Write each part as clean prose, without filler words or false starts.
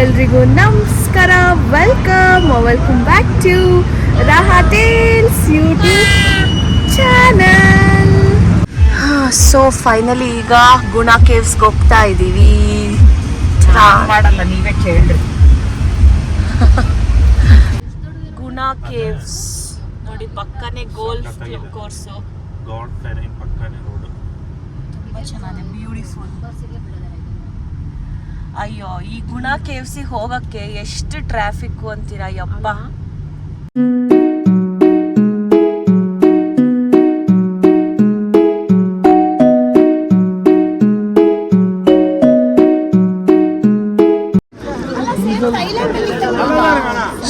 ಎಲ್ರಿಗೂ ನಮಸ್ಕಾರ. Welcome back to Raha tales YouTube channel. So finally ಈಗ ಗುಣ ಕೇವ್ಸ್ಗೆ ಹೋಗ್ತಾ ಇದ್ದೀವಿ. ಮಾಡಲ್ಲ, ನೀವೇ ಕೇಳ್ರಿ. ಗುಣ ಕೇವ್ಸ್ ನೋಡಿ, ಪಕ್ಕನೆ ಗೋಲ್ಫ್ ಕೋರ್ಸು. ಗಾಡ್ ಫೆರೈನ್ ಪಕ್ಕನೆ ರೋಡ್. ತುಂಬಾ ಚೆನ್ನಾಗಿದೆ, ಬ್ಯೂಟಿಫುಲ್. ಅಯ್ಯೋ, ಈ ಗುಣ ಕೇವ್ಸಿಗೆ ಹೋಗಕ್ಕೆ ಎಷ್ಟು ಟ್ರಾಫಿಕ್ ಅಂತೀರಾ ಯಪ್ಪ.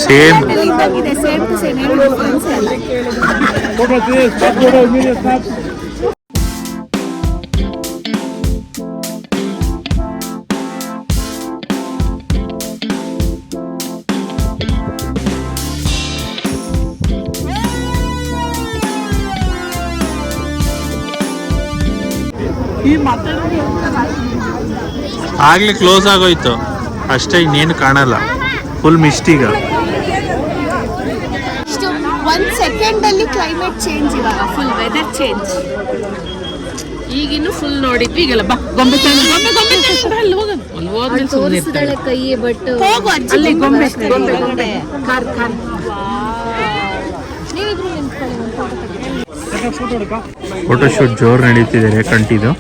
ಸೇಮ್ ಆಗ್ಲೇ ಕ್ಲೋಸ್ ಆಗೋಯ್ತು ಅಷ್ಟೇ, ಇನ್ನೇನು ಕಾಣಲ್ಲ. ಫುಲ್ ಮಿಸ್ಟೀಗ. ಒಂದು ಸೆಕೆಂಡಲ್ಲಿ ಕ್ಲೈಮೇಟ್ ಚೇಂಜ್, ಇವಾಗ ಫುಲ್ ವೆದರ್ ಚೇಂಜ್. ಈಗಿನ್ನು ಫುಲ್ ನೋಡಿದ್ವಿ. ಈಗೆಲ್ಲ ಬಾ ಗೊಂಬೆ ತೋರಿಸಿದಳೆ ಕೈ, ಬಟ್ ಅಲ್ಲಿ ಗೊಂಬೆ ಫೋಟೋಶೂಟ್ ಜೋರು ನಡೀತಿದೆ ಕಂಟಿದು.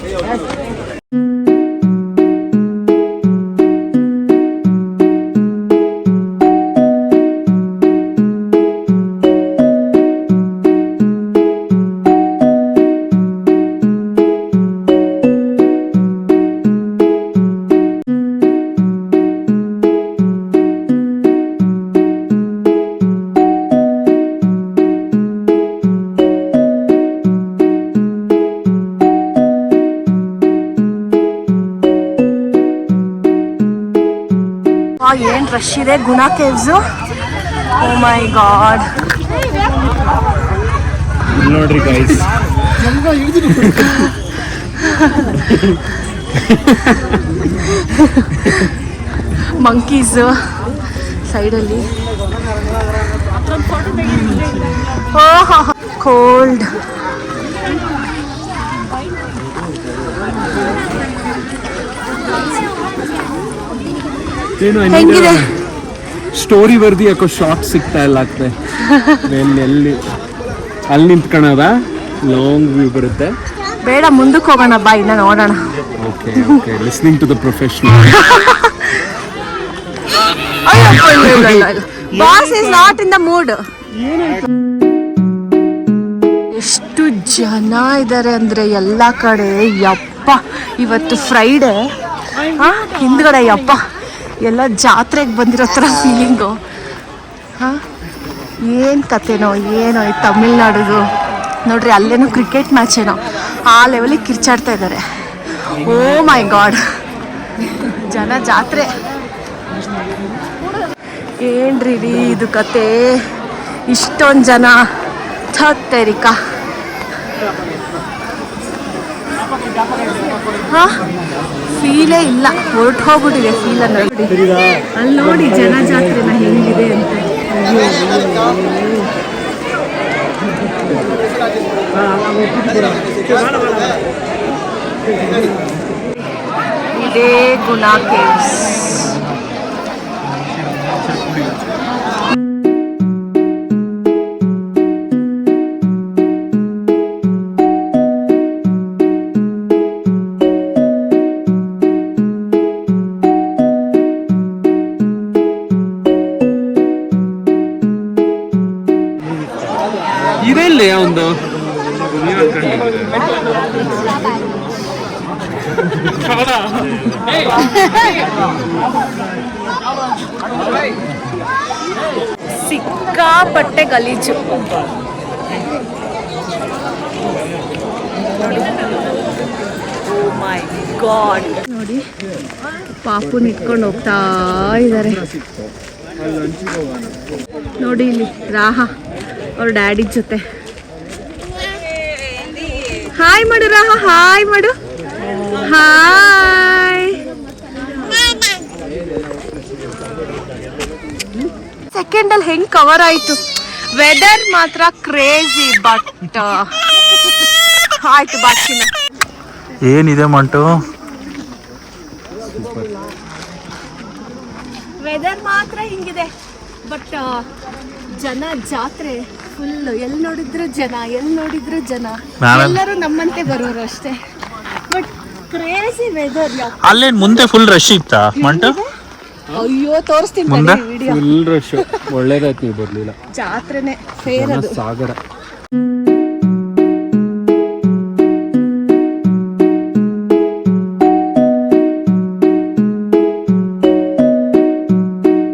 ಏನ್ ರಶ್ ಇದೆ ಗುಣ ಕೇವ್ಸು. ಓ ಮೈ ಗಾಡ್, ನೋಡ್ರಿ ಗೈಸ್, ಮಂಕೀಸ್ ಸೈಡಲ್ಲಿ. ಓಹ್ ಕೋಲ್ಡ್. ಹೆಂಗಿದೆ? ಸ್ಟೋರಿ ಬರ್ದಿ ಯಾಕೋ ಶಾರ್ಟ್ ಸಿಗ್ತಾ ಇಲ್ಲ ಆಗ್ತದೆ. ಎಲ್ಲಿ ಅಲ್ಲಿ ನಿಂತ್ಕೊಳ್ಳೋದ ಲಾಂಗ್ ವ್ಯೂ ಬರುತ್ತೆ. ಬೇಡ, ಮುಂದಕ್ಕೆ ಹೋಗೋಣ ಬಾ, ಇನ್ನ ನೋಡೋಣ. Okay okay, listening to the professional. Boss is not in the mood. ಎಷ್ಟು ಜನ ಇದ್ದಾರೆ ಅಂದ್ರೆ ಎಲ್ಲ ಕಡೆ ಯಪ್ಪ. ಇವತ್ತು ಫ್ರೈಡೆ, ಹಿಂದ್ಗಡೆ ಯಪ್ಪ ಎಲ್ಲ ಜಾತ್ರೆಗೆ ಬಂದಿರೋ ಥರ ಫೀಲಿಂಗು. ಏನು ಕತೆನೋ ಏನೋ ಈ ತಮಿಳ್ನಾಡುದು ನೋಡ್ರಿ, ಅಲ್ಲೇನೋ ಕ್ರಿಕೆಟ್ ಮ್ಯಾಚ್ ಏನೋ ಆ ಲೆವೆಲಿಗೆ ಕಿರ್ಚಾಡ್ತಾ ಇದ್ದಾರೆ. ಓ ಮೈ ಗಾಡ್, ಜನ ಜಾತ್ರೆ. ಏನ್ರಿ ಇದು ಕತೆ, ಇಷ್ಟೊಂದು ಜನ ಥತ್ತರಿಕಾ. ಫೀಲೇ ಇಲ್ಲ, ಹೊರಟು ಹೋಗ್ಬಿಟ್ಟಿದೆ ಫೀಲ್ ಅನ್ನೋದು. ಅಲ್ಲಿ ನೋಡಿ ಜನ ಜಾತ್ರೆನ ಹೆಂಗಿದೆ ಅಂತ. ಇದೇ ಗುಣ ಕೇವ್ಸ್. ಇದೆಲ್ಲ ಒಂದು ಸಿಕ್ಕಾಪಟ್ಟೆ ಗಲೀಜು. ಓ ಮೈ ಗಾಡ್, ನೋಡಿ ಪಾಪುನ ಇಟ್ಕೊಂಡು ಹೋಗ್ತಾ ಇದ್ದಾರೆ. ನೋಡಿ ಇಲ್ಲಿ ರಾಹ ಅವ್ರ ಡ್ಯಾಡಿ ಜೊತೆ. ಹಾಯ್ ಮಾಡು ರಾಹ, ಹಾಯ್ ಮಾಡು, ಹಾಯ್. ಸೆಕೆಂಡಲ್ಲಿ ಹೆಂಗ್ ಕವರ್ ಆಯ್ತು. ವೆದರ್ ಮಾತ್ರ ಕ್ರೇಜಿ, ಬಟ್ ಆಯ್ತು ಬಾಕಿನ. ಏನಿದೆ ಮಂಟು? ವೆದರ್ ಮಾತ್ರ ಹಿಂಗಿದೆ, ಬಟ್ ಜನ ಜಾತ್ರೆ ಫುಲ್. ಎಲ್ಲಿ ನೋಡಿದ್ರು ಜನ, ಎಲ್ಲಿ ನೋಡಿದ್ರು ಜನ. ಎಲ್ಲರೂ ನಮ್ಮಂತೆ ಬರೋರು ಅಷ್ಟೇ, ಬಟ್ ಕ್ರೇಜಿ ವೆದರ್. ಅಲ್ಲೇನ್ ಮುಂದೆ ಫುಲ್ ರಶ್ ಇತ್ತಾ ಮಂಟು? ಅಯ್ಯೋ ತೋರಿಸ್ತೀನಿ ವಿಡಿಯೋ. Full rush. ಒಳ್ಳೇದಾಯ್ತು ನೀವು ಬರ್ಲಿಲ್ಲ. ಜಾತ್ರೆನೆ ಫೇರ್ ಅದು. ಸಾಗರ.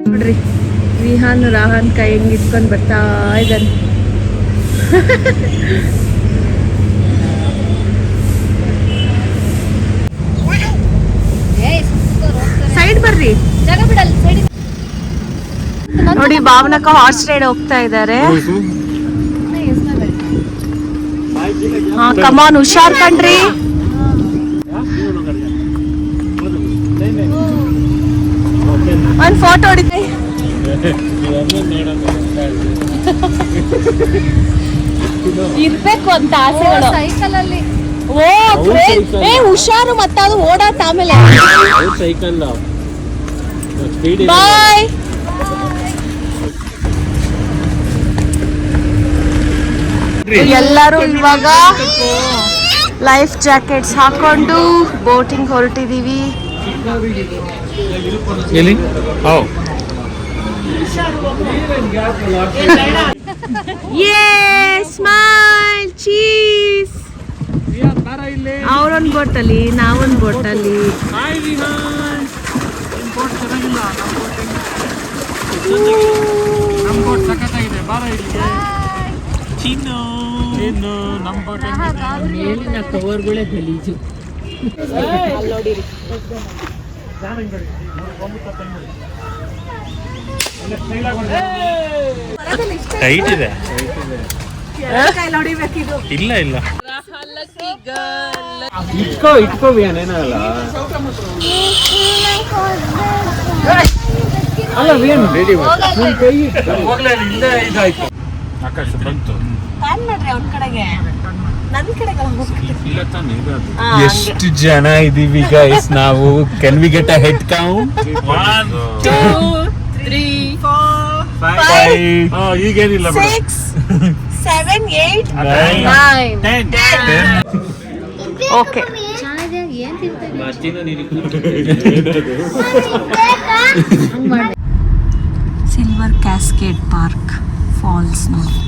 ನೋಡ್ರಿ ರಾಹನ್ ಕೈ ಹೆಂಗ್ ಇಟ್ಕೊಂಡ್ ಬರ್ತಾ ಇದ್ದಾನೆ. ಸೈಡ್ ಬರ್ರಿ. ನೋಡಿ ಭಾವನಕ್ಕ ಹಾರ್ಸ್ ರೈಡ್ ಹೋಗ್ತಾ ಇದ್ದಾರೆ. ಹಾ ಕಮಾನ್, ಹುಷಾರ್ ಕಣ್ರಿ. ಒಂದ್ ಫೋಟೋ ಹೊಡಿತೆ. ಇರ್ಬೇಕು ಅಂತ ಆಸೆಗಳು ಸೈಕಲ್ ಅಲ್ಲಿ. ಓ ಏ ಹುಷಾರು, ಮತ್ತೆ ಅದು ಓಡಾಟ ಆಮೇಲೆ. ಸೈಕಲ್ ಬಾಯ್. ಎಲ್ಲರೂ ಇವಾಗ ಲೈಫ್ ಜಾಕೆಟ್ಸ್ ಹಾಕೊಂಡು ಬೋಟಿಂಗ್ ಹೊರಟಿದೀವಿ. ಎಲ್ಲಿ? Smile cheese. ಅವರೊಂದು ಬೋಟಲ್ಲಿ, ನಾವೊಂದು ಬೋಟಲ್ಲಿ. ಮೇಲಿನ ಕವರ್ಗಳೇ ಗಲೀಜು. ಟೈಟ್ ಇದೆ. ಇಲ್ಲ ಇಲ್ಲ ಇಟ್ಕೋ ಏನೇನಲ್ಲ. ಅಲ್ಲ ಏನು ರೆಡಿ ಇದಾಯ್ತು. ಆಕಾಶ ಬಂತು. ಎಷ್ಟು ಜನ ಇದೀವಿ ಗೈಸ್ ನಾವು? Can we get a head count? 1 2 3 4 5 ಈಗೇನಿಲ್ಲ 6 7 8 9 10. Okay, silver cascade park falls ನೋಡಿ.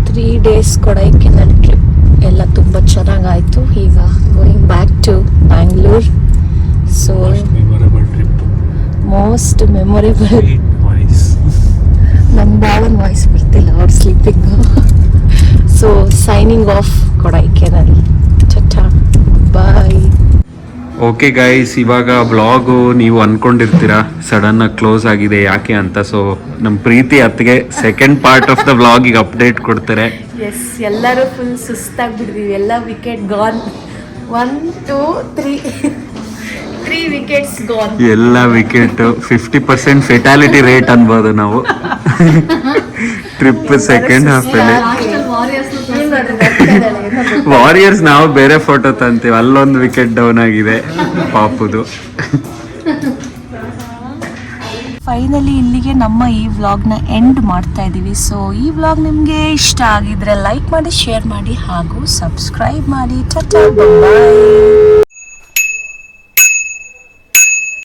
3 days ಕೊಡೈಕೆನಾಲ್ ಟ್ರಿಪ್ ಎಲ್ಲ ತುಂಬ ಚೆನ್ನಾಗಾಯಿತು. ಈಗ going back to Bangalore. So most memorable. ನಮ್ಮ ಭಾವನ ವಾಯ್ಸ್ ಬರ್ತಿಲ್ಲ, ಅವ್ರು sleeping. So signing off Kodaikanal. Tata bye. Okay guys, ಇವಾಗ ಬ್ಲಾಗು ನೀವು ಅನ್ಕೊಂಡಿರ್ತೀರಾ ಸಡನ್ ಆಗಿ ಕ್ಲೋಸ್ ಆಗಿದೆ ಯಾಕೆ ಅಂತ. ಸೊ ನಮ್ಮ ಪ್ರೀತಿ ಅತ್ತಿಗೆ ಸೆಕೆಂಡ್ ಪಾರ್ಟ್ ಆಫ್ ದ ಬ್ಲಾಗಿಗೆ ಅಪ್ಡೇಟ್ ಕೊಡ್ತಾರೆ. ಎಸ್, ಎಲ್ಲರೂ ಫುಲ್ ಸುಸ್ತಾಗ್ಬಿಟ್ಟಿದೀವಿ. ಎಲ್ಲ ವಿಕೆಟ್ ಗಾನ್. 1 2 3 wickets gone. ಎಲ್ಲ ವಿಕೆಟ್ 50% ಫೆಟಾಲಿಟಿ ರೇಟ್ ಅನ್ಬೋದು ನಾವು ಟ್ರಿಪ್ ಸೆಕೆಂಡ್ ಹಾಫ್ ಅಲ್ಲಿ. ವಾರಿಯರ್ಸ್ ನಾವು ಬೇರೆ ಫೋಟೋ ತಂತೀವಿ, ಅಲ್ಲೊಂದು ವಿಕೆಟ್ ಡೌನ್ ಆಗಿದೆ ಪಾಪುದು. ಫೈನಲಿ ಇಲ್ಲಿಗೆ ನಮ್ಮ ಈ ವ್ಲಾಗ್ನ ಎಂಡ್ ಮಾಡ್ತಾ ಇದ್ದೀವಿ. ಸೊ ಈ ವ್ಲಾಗ್ ನಿಮಗೆ ಇಷ್ಟ ಆಗಿದ್ರೆ ಲೈಕ್ ಮಾಡಿ, ಶೇರ್ ಮಾಡಿ ಹಾಗೂ ಸಬ್ಸ್ಕ್ರೈಬ್ ಮಾಡಿ. ಟಾಟಾ ಬಾಯ್.